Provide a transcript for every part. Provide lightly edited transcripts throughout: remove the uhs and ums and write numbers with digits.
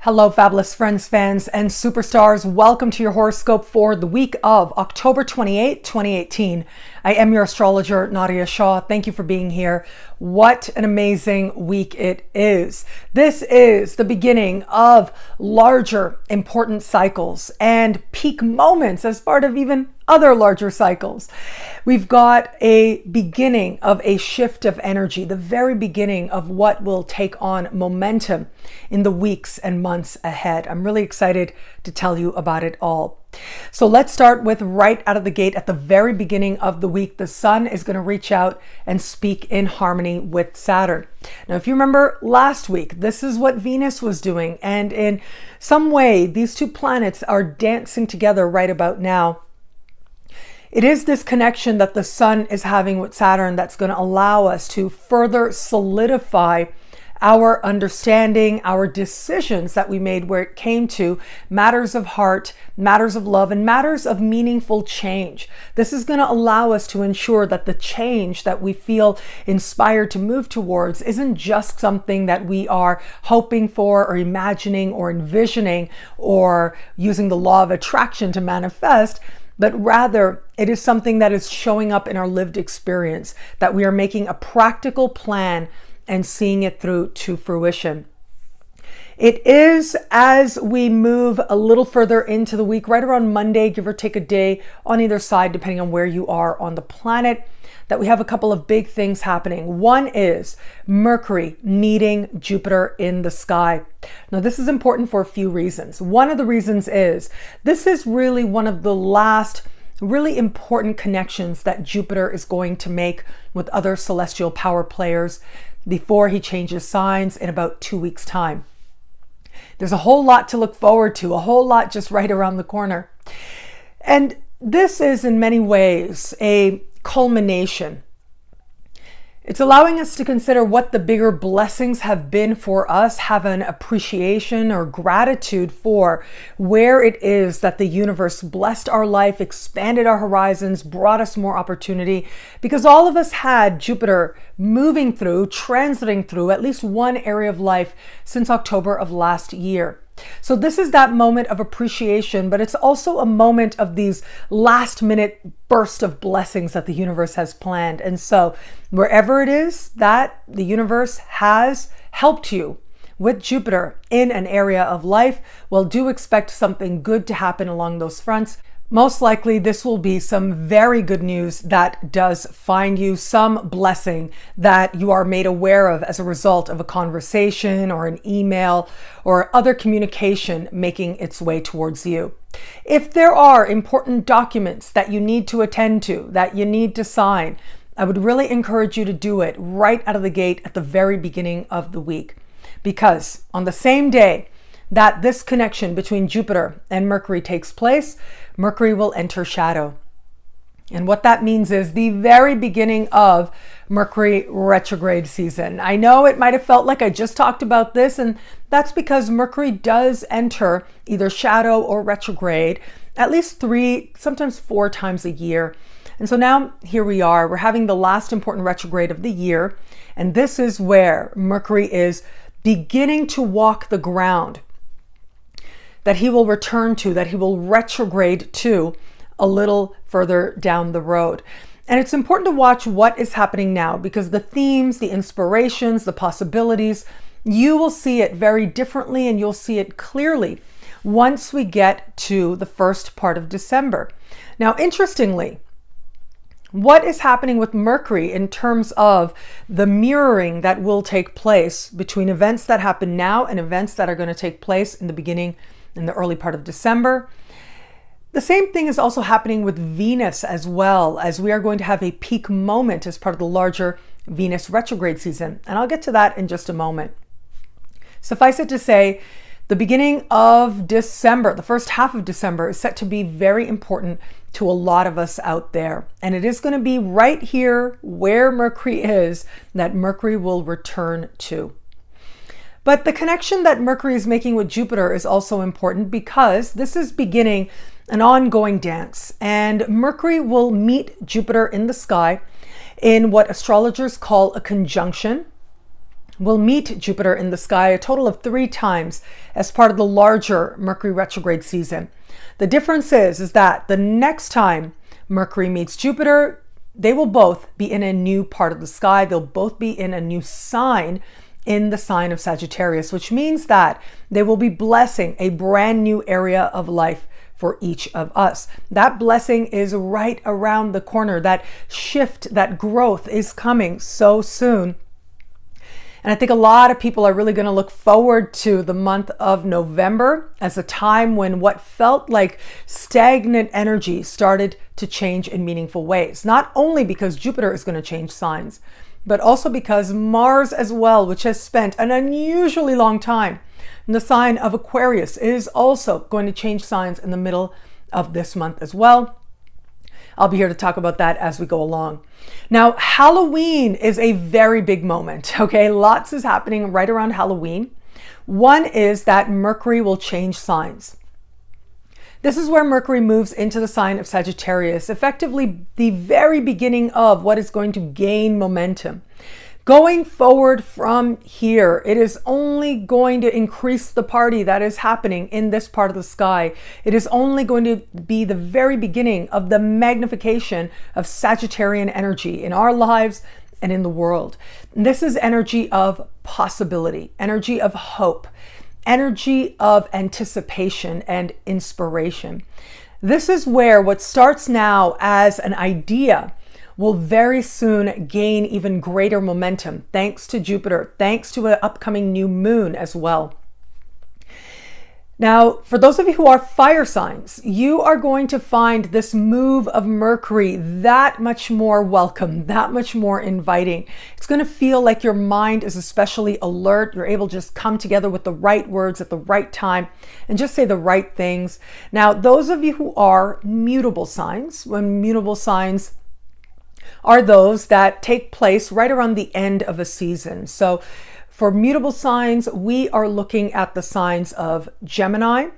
Hello, fabulous friends, fans, and superstars. Welcome to your horoscope for the week of October 28, 2018. I am your astrologer, Nadia Shah. Thank you for being here. What an amazing week it is. This is the beginning of larger, important cycles and peak moments as part of even other larger cycles. We've got a beginning of a shift of energy, the very beginning of what will take on momentum in the weeks and months ahead. I'm really excited to tell you about it all. So let's start with right out of the gate at the very beginning of the week. The sun is going to reach out and speak in harmony with Saturn. Now, if you remember last week, this is what Venus was doing. And in some way, these two planets are dancing together right about now. It is this connection that the sun is having with Saturn that's going to allow us to further solidify our understanding, our decisions that we made where it came to matters of heart, matters of love, and matters of meaningful change. This is going to allow us to ensure that the change that we feel inspired to move towards isn't just something that we are hoping for or imagining or envisioning or using the law of attraction to manifest, but rather it is something that is showing up in our lived experience, that we are making a practical plan and seeing it through to fruition. It is, as we move a little further into the week, right around Monday, give or take a day on either side, depending on where you are on the planet, that we have a couple of big things happening. One is Mercury meeting Jupiter in the sky. Now, this is important for a few reasons. One of the reasons is this is really one of the last really important connections that Jupiter is going to make with other celestial power players before he changes signs in about 2 weeks' time. There's a whole lot to look forward to, a whole lot just right around the corner. And this is in many ways a culmination. It's allowing us to consider what the bigger blessings have been for us, have an appreciation or gratitude for where it is that the universe blessed our life, expanded our horizons, brought us more opportunity, because all of us had Jupiter moving through, transiting through at least one area of life since October of last year. So this is that moment of appreciation, but it's also a moment of these last minute burst of blessings that the universe has planned. And so wherever it is that the universe has helped you with Jupiter in an area of life, well, do expect something good to happen along those fronts. Most likely, this will be some very good news that does find you, some blessing that you are made aware of as a result of a conversation or an email or other communication making its way towards you. If there are important documents that you need to attend to, that you need to sign, I would really encourage you to do it right out of the gate at the very beginning of the week. Because on the same day that this connection between Jupiter and Mercury takes place, Mercury will enter shadow. And what that means is the very beginning of Mercury retrograde season. I know it might have felt like I just talked about this, and that's because Mercury does enter either shadow or retrograde at least 3, sometimes 4 times a year. And so now here we are, we're having the last important retrograde of the year. And this is where Mercury is beginning to walk the ground that he will return to, that he will retrograde to a little further down the road. And it's important to watch what is happening now, because the themes, the inspirations, the possibilities, you will see it very differently and you'll see it clearly once we get to the first part of December. Now, interestingly, what is happening with Mercury in terms of the mirroring that will take place between events that happen now and events that are going to take place in the early part of December. The same thing is also happening with Venus as well, as we are going to have a peak moment as part of the larger Venus retrograde season. And I'll get to that in just a moment. Suffice it to say, the beginning of December, the first half of December, is set to be very important to a lot of us out there. And it is going to be right here where Mercury is that Mercury will return to. But the connection that Mercury is making with Jupiter is also important because this is beginning an ongoing dance. And Mercury will meet Jupiter in the sky in what astrologers call a conjunction will meet Jupiter in the sky a total of 3 times as part of the larger Mercury retrograde season. The difference is that the next time Mercury meets Jupiter, they will both be in a new part of the sky. They'll both be in a new sign, in the sign of Sagittarius, which means that they will be blessing a brand new area of life for each of us. That blessing is right around the corner. That shift, that growth is coming so soon. And I think a lot of people are really going to look forward to the month of November as a time when what felt like stagnant energy started to change in meaningful ways. Not only because Jupiter is going to change signs, but also because Mars as well, which has spent an unusually long time in the sign of Aquarius, is also going to change signs in the middle of this month as well. I'll be here to talk about that as we go along. Now, Halloween is a very big moment, okay? Lots is happening right around Halloween. One is that Mercury will change signs. This is where Mercury moves into the sign of Sagittarius, effectively the very beginning of what is going to gain momentum. Going forward from here, it is only going to increase the party that is happening in this part of the sky. It is only going to be the very beginning of the magnification of Sagittarian energy in our lives and in the world. And this is energy of possibility, energy of hope, energy of anticipation and inspiration. This is where what starts now as an idea will very soon gain even greater momentum, thanks to Jupiter, thanks to an upcoming new moon as well. Now, for those of you who are fire signs, you are going to find this move of Mercury that much more welcome, that much more inviting. It's going to feel like your mind is especially alert. You're able to just come together with the right words at the right time and just say the right things. Now, those of you who are mutable signs, when mutable signs are those that take place right around the end of a season. So for mutable signs, we are looking at the signs of Gemini,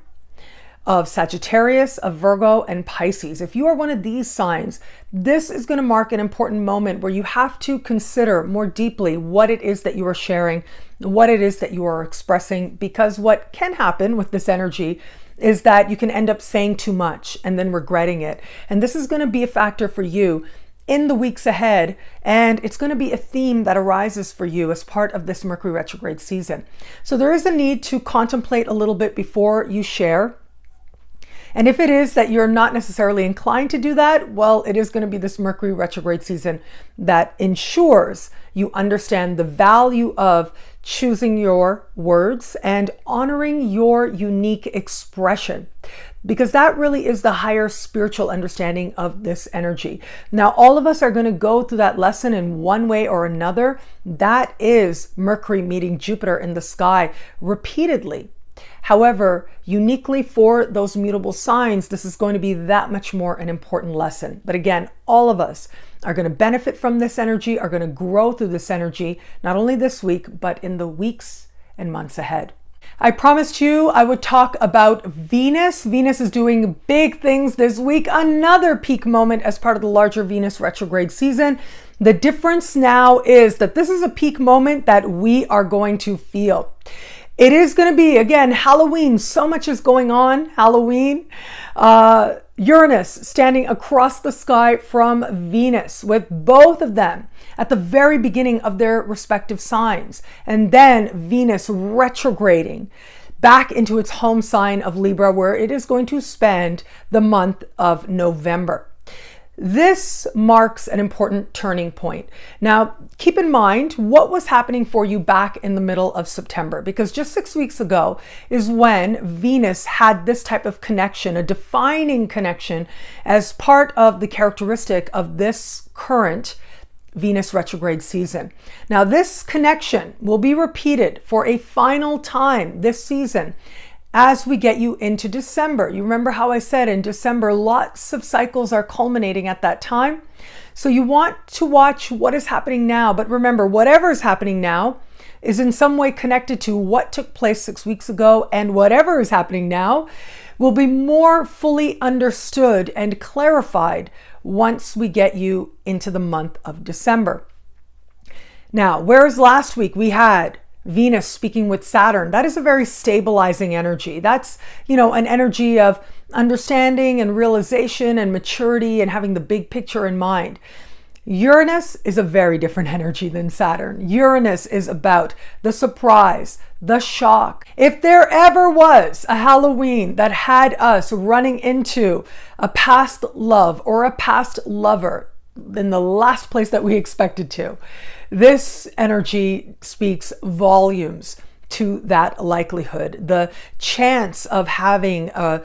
of Sagittarius, of Virgo, and Pisces. If you are one of these signs, this is going to mark an important moment where you have to consider more deeply what it is that you are sharing, what it is that you are expressing, because what can happen with this energy is that you can end up saying too much and then regretting it. And this is going to be a factor for you in the weeks ahead, and it's going to be a theme that arises for you as part of this Mercury retrograde season. So there is a need to contemplate a little bit before you share. And if it is that you're not necessarily inclined to do that, well, it is going to be this Mercury retrograde season that ensures you understand the value of choosing your words and honoring your unique expression, because that really is the higher spiritual understanding of this energy. Now, all of us are going to go through that lesson in one way or another. That is Mercury meeting Jupiter in the sky repeatedly. However, uniquely for those mutable signs, this is going to be that much more an important lesson. But again, all of us are going to benefit from this energy, are going to grow through this energy, not only this week, but in the weeks and months ahead. I promised you I would talk about Venus. Venus is doing big things this week, another peak moment as part of the larger Venus retrograde season. The difference now is that this is a peak moment that we are going to feel. It is going to be, again, Halloween. So much is going on. Halloween. Uranus standing across the sky from Venus, with both of them at the very beginning of their respective signs. And then Venus retrograding back into its home sign of Libra, where it is going to spend the month of November. This marks an important turning point. Now, keep in mind what was happening for you back in the middle of September, because just 6 weeks ago is when Venus had this type of connection, a defining connection, as part of the characteristic of this current Venus retrograde season. Now, this connection will be repeated for a final time this season as we get you into December. You remember how I said in December, lots of cycles are culminating at that time. So you want to watch what is happening now. But remember, whatever is happening now is in some way connected to what took place 6 weeks ago. And whatever is happening now will be more fully understood and clarified once we get you into the month of December. Now, whereas last week we had Venus speaking with Saturn, that is a very stabilizing energy. That's, an energy of understanding and realization and maturity and having the big picture in mind. Uranus is a very different energy than Saturn. Uranus is about the surprise, the shock. If there ever was a Halloween that had us running into a past love or a past lover in the last place that we expected to, this energy speaks volumes to that likelihood. The chance of having an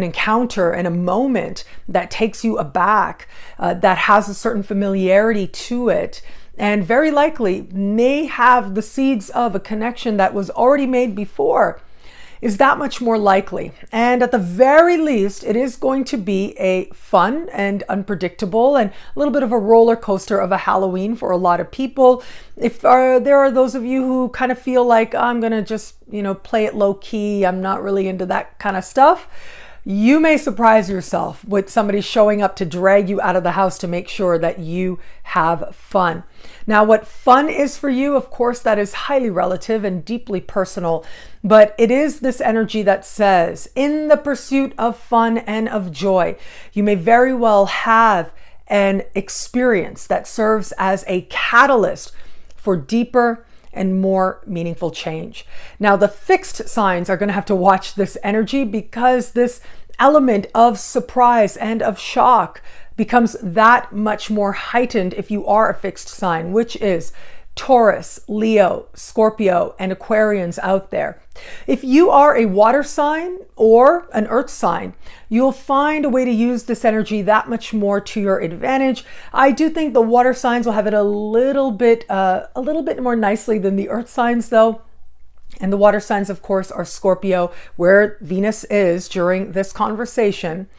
encounter and a moment that takes you aback, that has a certain familiarity to it, and very likely may have the seeds of a connection that was already made before, is that much more likely. And at the very least, it is going to be a fun and unpredictable and a little bit of a roller coaster of a Halloween for a lot of people. If there are those of you who kind of feel like, I'm going to just, play it low key, I'm not really into that kind of stuff, you may surprise yourself with somebody showing up to drag you out of the house to make sure that you have fun. Now, what fun is for you, of course, that is highly relative and deeply personal, but it is this energy that says, in the pursuit of fun and of joy, you may very well have an experience that serves as a catalyst for deeper and more meaningful change. Now, the fixed signs are going to have to watch this energy because this element of surprise and of shock becomes that much more heightened if you are a fixed sign, which is Taurus, Leo, Scorpio, and Aquarians out there. If you are a water sign or an earth sign, you'll find a way to use this energy that much more to your advantage. I do think the water signs will have it a little bit more nicely than the earth signs, though. And the water signs, of course, are Scorpio, where Venus is during this conversation,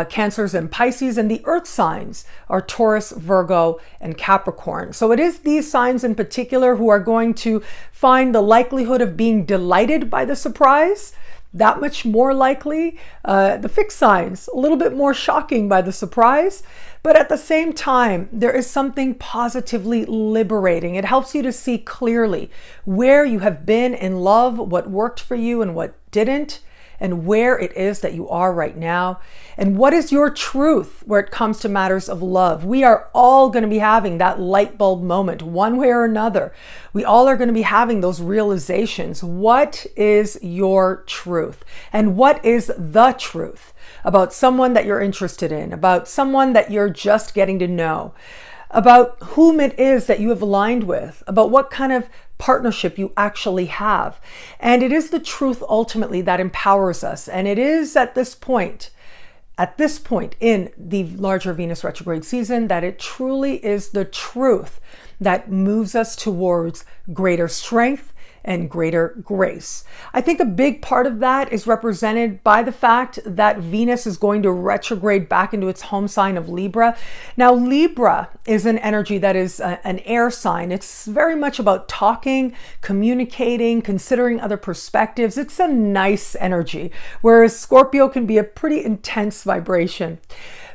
Cancers and Pisces, and the earth signs are Taurus, Virgo, and Capricorn. So it is these signs in particular who are going to find the likelihood of being delighted by the surprise that much more likely. The fixed signs, a little bit more shocking by the surprise, but at the same time, there is something positively liberating. It helps you to see clearly where you have been in love, what worked for you and what didn't, and where it is that you are right now. And what is your truth where it comes to matters of love? We are all going to be having that light bulb moment, one way or another. We all are going to be having those realizations. What is your truth? And what is the truth about someone that you're interested in, about someone that you're just getting to know, about whom it is that you have aligned with, about what kind of partnership you actually have. And it is the truth ultimately that empowers us. And it is at this point in the larger Venus retrograde season, that it truly is the truth that moves us towards greater strength and greater grace. I think a big part of that is represented by the fact that Venus is going to retrograde back into its home sign of Libra. Now, Libra is an energy that is an air sign. It's very much about talking, communicating, considering other perspectives. It's a nice energy, whereas Scorpio can be a pretty intense vibration.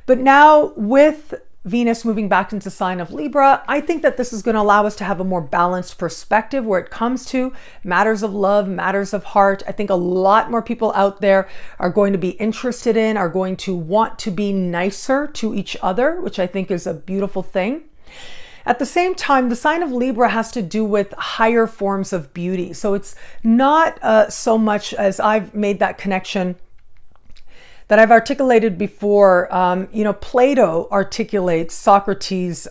But now with Venus moving back into sign of Libra, I think that this is going to allow us to have a more balanced perspective where it comes to matters of love, matters of heart. I think a lot more people out there are going to be interested in, are going to want to be nicer to each other, which I think is a beautiful thing. At the same time, the sign of Libra has to do with higher forms of beauty. So it's not so much as I've made that connection that I've articulated before. Plato articulates Socrates'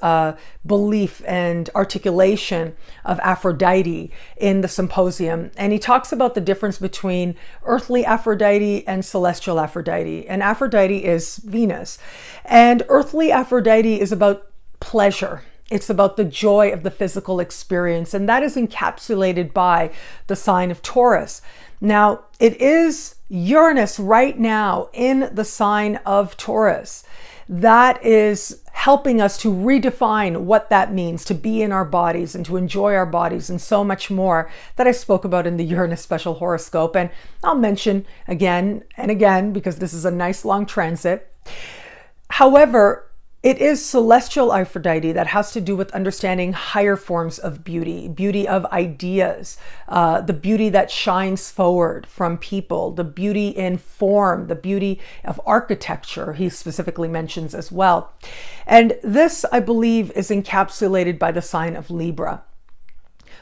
belief and articulation of Aphrodite in the Symposium. And he talks about the difference between earthly Aphrodite and celestial Aphrodite. And Aphrodite is Venus. And earthly Aphrodite is about pleasure. It's about the joy of the physical experience. And that is encapsulated by the sign of Taurus. Now, it is Uranus right now in the sign of Taurus that is helping us to redefine what that means to be in our bodies and to enjoy our bodies and so much more that I spoke about in the Uranus special horoscope. And I'll mention again and again because this is a nice long transit. However, It is celestial Aphrodite that has to do with understanding higher forms of beauty, beauty of ideas, the beauty that shines forward from people, the beauty in form, the beauty of architecture, he specifically mentions as well. And this, I believe, is encapsulated by the sign of Libra.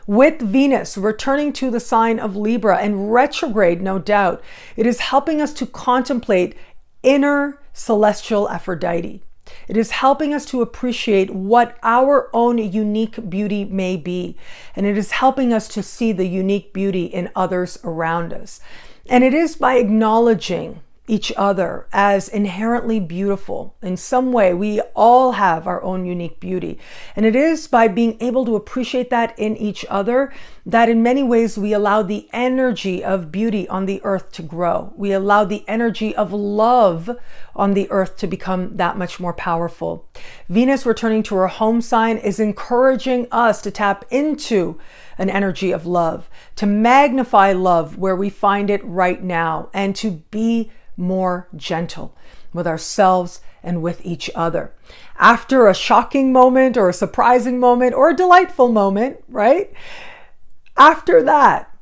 With Venus returning to the sign of Libra and retrograde, no doubt, it is helping us to contemplate inner celestial Aphrodite. It is helping us to appreciate what our own unique beauty may be. And it is helping us to see the unique beauty in others around us. And it is by acknowledging each other as inherently beautiful. In some way, we all have our own unique beauty. And it is by being able to appreciate that in each other that in many ways we allow the energy of beauty on the earth to grow. We allow the energy of love on the earth to become that much more powerful. Venus returning to her home sign is encouraging us to tap into an energy of love, to magnify love where we find it right now, and to be more gentle with ourselves and with each other. After a shocking moment or a surprising moment or a delightful moment, right? After that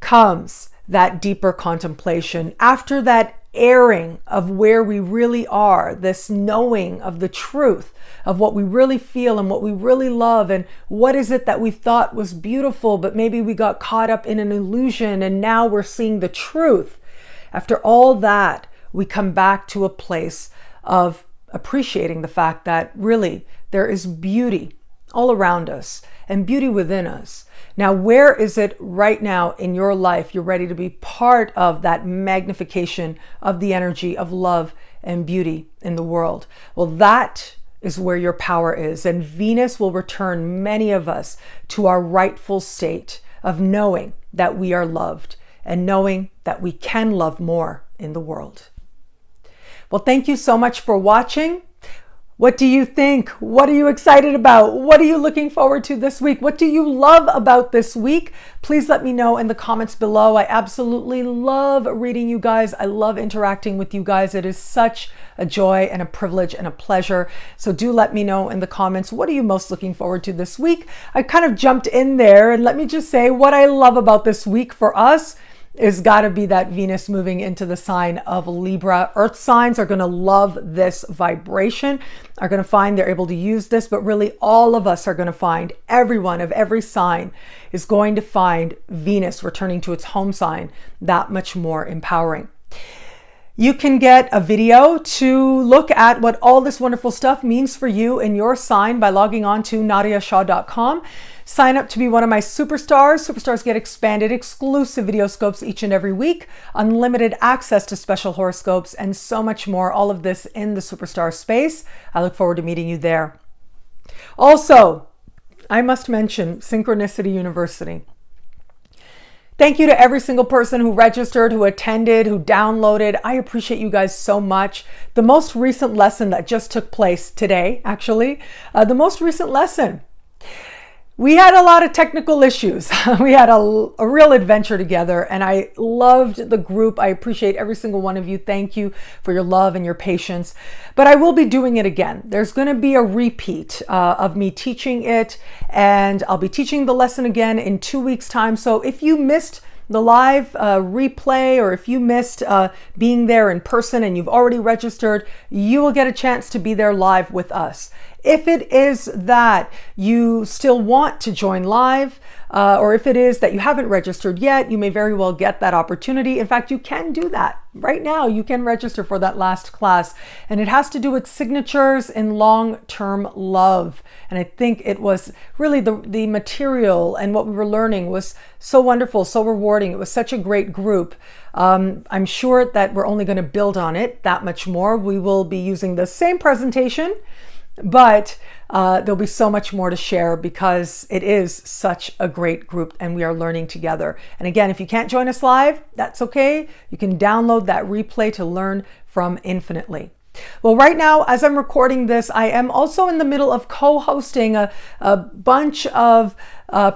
comes that deeper contemplation. After that airing of where we really are, this knowing of the truth of what we really feel and what we really love, and what is it that we thought was beautiful, but maybe we got caught up in an illusion and now we're seeing the truth. After all that, we come back to a place of appreciating the fact that really there is beauty all around us and beauty within us. Now, where is it right now in your life you're ready to be part of that magnification of the energy of love and beauty in the world? Well, that is where your power is. And Venus will return many of us to our rightful state of knowing that we are loved and knowing that we can love more in the world. Well, thank you so much for watching. What do you think? What are you excited about? What are you looking forward to this week? What do you love about this week? Please let me know in the comments below. I absolutely love reading you guys. I love interacting with you guys. It is such a joy and a privilege and a pleasure. So do let me know in the comments, what are you most looking forward to this week? I kind of jumped in there, and let me just say what I love about this week for us is got to be that Venus moving into the sign of Libra. Earth signs are going to love this vibration, are going to find they're able to use this, but really all of us are going to find, everyone of every sign is going to find Venus returning to its home sign that much more empowering. You can get a video to look at what all this wonderful stuff means for you in your sign by logging on to nadiashaw.com. Sign up to be one of my superstars. Superstars get expanded exclusive video scopes each and every week, unlimited access to special horoscopes, and so much more. All of this in the superstar space. I look forward to meeting you there. Also, I must mention Synchronicity University. Thank you to every single person who registered, who attended, who downloaded. I appreciate you guys so much. The most recent lesson that just took place today, actually, the most recent lesson, we had a lot of technical issues. We had a real adventure together, and I loved the group. I appreciate every single one of you. Thank you for your love and your patience. But I will be doing it again. There's going to be a repeat of me teaching it, and I'll be teaching the lesson again in 2 weeks' time. So if you missed the live replay, or if you missed being there in person and you've already registered, you will get a chance to be there live with us. If it is that you still want to join live, or if it is that you haven't registered yet, you may very well get that opportunity. In fact, you can do that right now. You can register for that last class, and it has to do with signatures in long-term love. And I think it was really the material and what we were learning was so wonderful, so rewarding. It was such a great group. I'm sure that we're only going to build on it that much more. We will be using the same presentation, but there'll be so much more to share because it is such a great group and we are learning together. And again, if you can't join us live, that's okay. You can download that replay to learn from infinitely. Well, right now, as I'm recording this, I am also in the middle of co-hosting a bunch of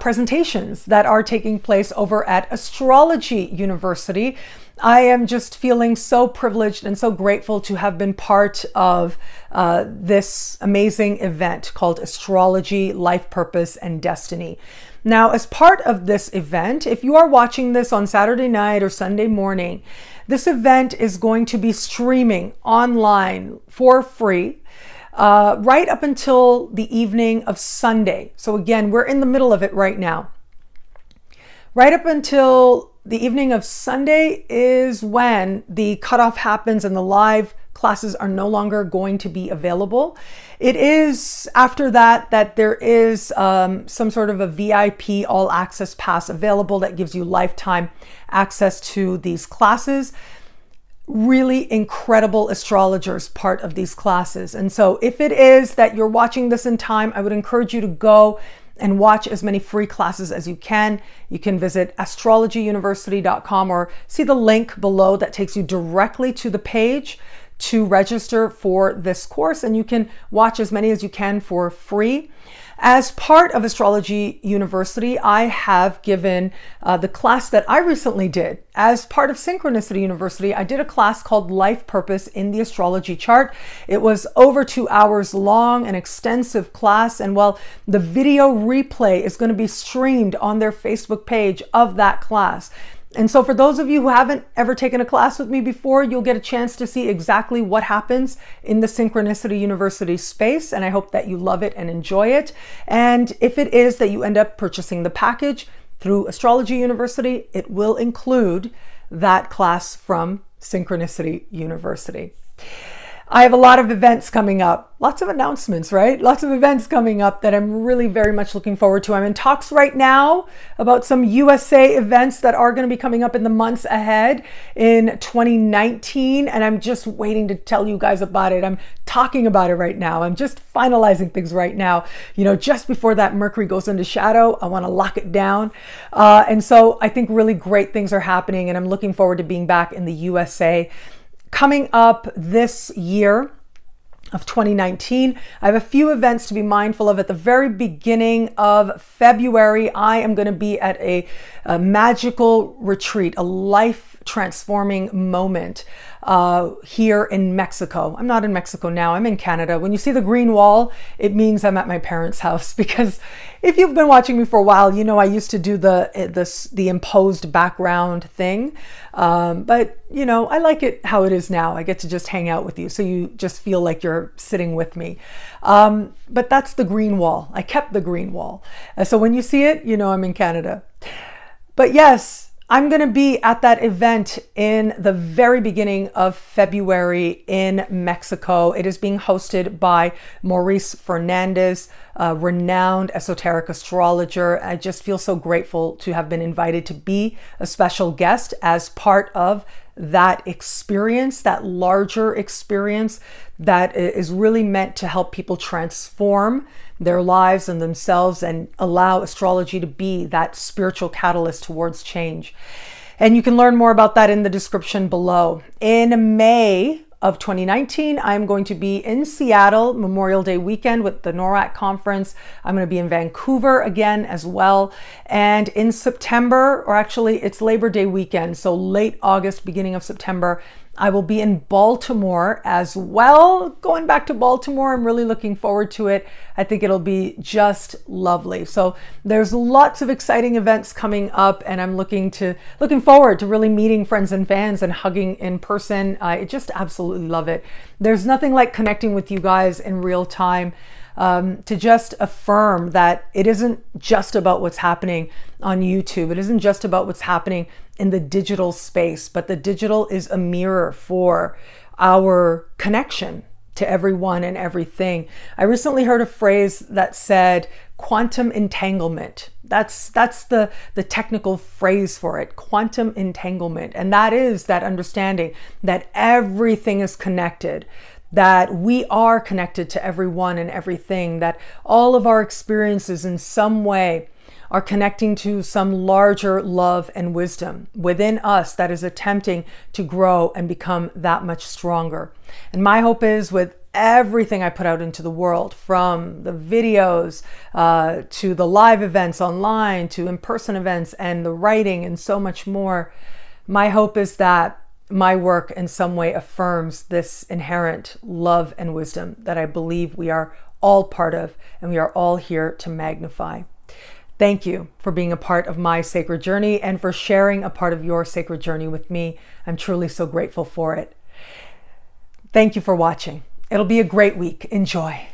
presentations that are taking place over at Astrology University. I am just feeling so privileged and so grateful to have been part of this amazing event called Astrology, Life Purpose, and Destiny. Now, as part of this event, if you are watching this on Saturday night or Sunday morning, this event is going to be streaming online for free right up until the evening of Sunday. So again, we're in the middle of it right now. Right up until the evening of Sunday is when the cutoff happens and the live classes are no longer going to be available. It is after that there is some sort of a VIP all access pass available that gives you lifetime access to these classes. Really incredible astrologers part of these classes. And so if it is that you're watching this in time, I would encourage you to go and watch as many free classes as you can. You can visit astrologyuniversity.com or see the link below that takes you directly to the page to register for this course, and you can watch as many as you can for free. As part of Astrology University, I have given the class that I recently did. As part of Synchronicity University, I did a class called Life Purpose in the Astrology Chart. It was over 2 hours long, an extensive class, and well, the video replay is going to be streamed on their Facebook page of that class. And so for those of you who haven't ever taken a class with me before, you'll get a chance to see exactly what happens in the Synchronicity University space. And I hope that you love it and enjoy it. And if it is that you end up purchasing the package through Astrology University, it will include that class from Synchronicity University. I have a lot of events coming up, lots of announcements, right? Lots of events coming up that I'm really very much looking forward to. I'm in talks right now about some USA events that are going to be coming up in the months ahead in 2019. And I'm just waiting to tell you guys about it. I'm talking about it right now. I'm just finalizing things right now. You know, just before that Mercury goes into shadow, I want to lock it down. And so I think really great things are happening, and I'm looking forward to being back in the USA. Coming up this year of 2019, I have a few events to be mindful of. At the very beginning of February, I am going to be at a magical retreat, a life transforming moment here in Mexico. I'm not in Mexico now, I'm in Canada. When you see the green wall, it means I'm at my parents' house, because if you've been watching me for a while, you know I used to do the imposed background thing. But you know, I like it how it is now. I get to just hang out with you, so you just feel like you're sitting with me. But that's the green wall. I kept the green wall. So when you see it, you know I'm in Canada. But yes, I'm going to be at that event in the very beginning of February in Mexico. It is being hosted by Maurice Fernandez, a renowned esoteric astrologer. I just feel so grateful to have been invited to be a special guest as part of that experience, that larger experience that is really meant to help people transform their lives and themselves and allow astrology to be that spiritual catalyst towards change. And you can learn more about that in the description below. In May of 2019, I'm going to be in Seattle Memorial Day weekend with the NORAC conference. I'm going to be in Vancouver again as well. And in September, or actually it's Labor Day weekend, so late August, beginning of September, I will be in Baltimore as well. Going back to Baltimore, I'm really looking forward to it. I think it'll be just lovely. So there's lots of exciting events coming up, and I'm looking forward to really meeting friends and fans and hugging in person. I just absolutely love it. There's nothing like connecting with you guys in real time. To just affirm that it isn't just about what's happening on YouTube. It isn't just about what's happening in the digital space, but the digital is a mirror for our connection to everyone and everything. I recently heard a phrase that said quantum entanglement. That's the technical phrase for it, quantum entanglement. And that is that understanding that everything is connected, that we are connected to everyone and everything, that all of our experiences in some way are connecting to some larger love and wisdom within us that is attempting to grow and become that much stronger. And my hope is, with everything I put out into the world, from the videos to the live events online to in-person events and the writing and so much more, My hope is that my work in some way affirms this inherent love and wisdom that I believe we are all part of and we are all here to magnify. Thank you for being a part of my sacred journey and for sharing a part of your sacred journey with me. I'm truly so grateful for it. Thank you for watching. It'll be a great week. Enjoy.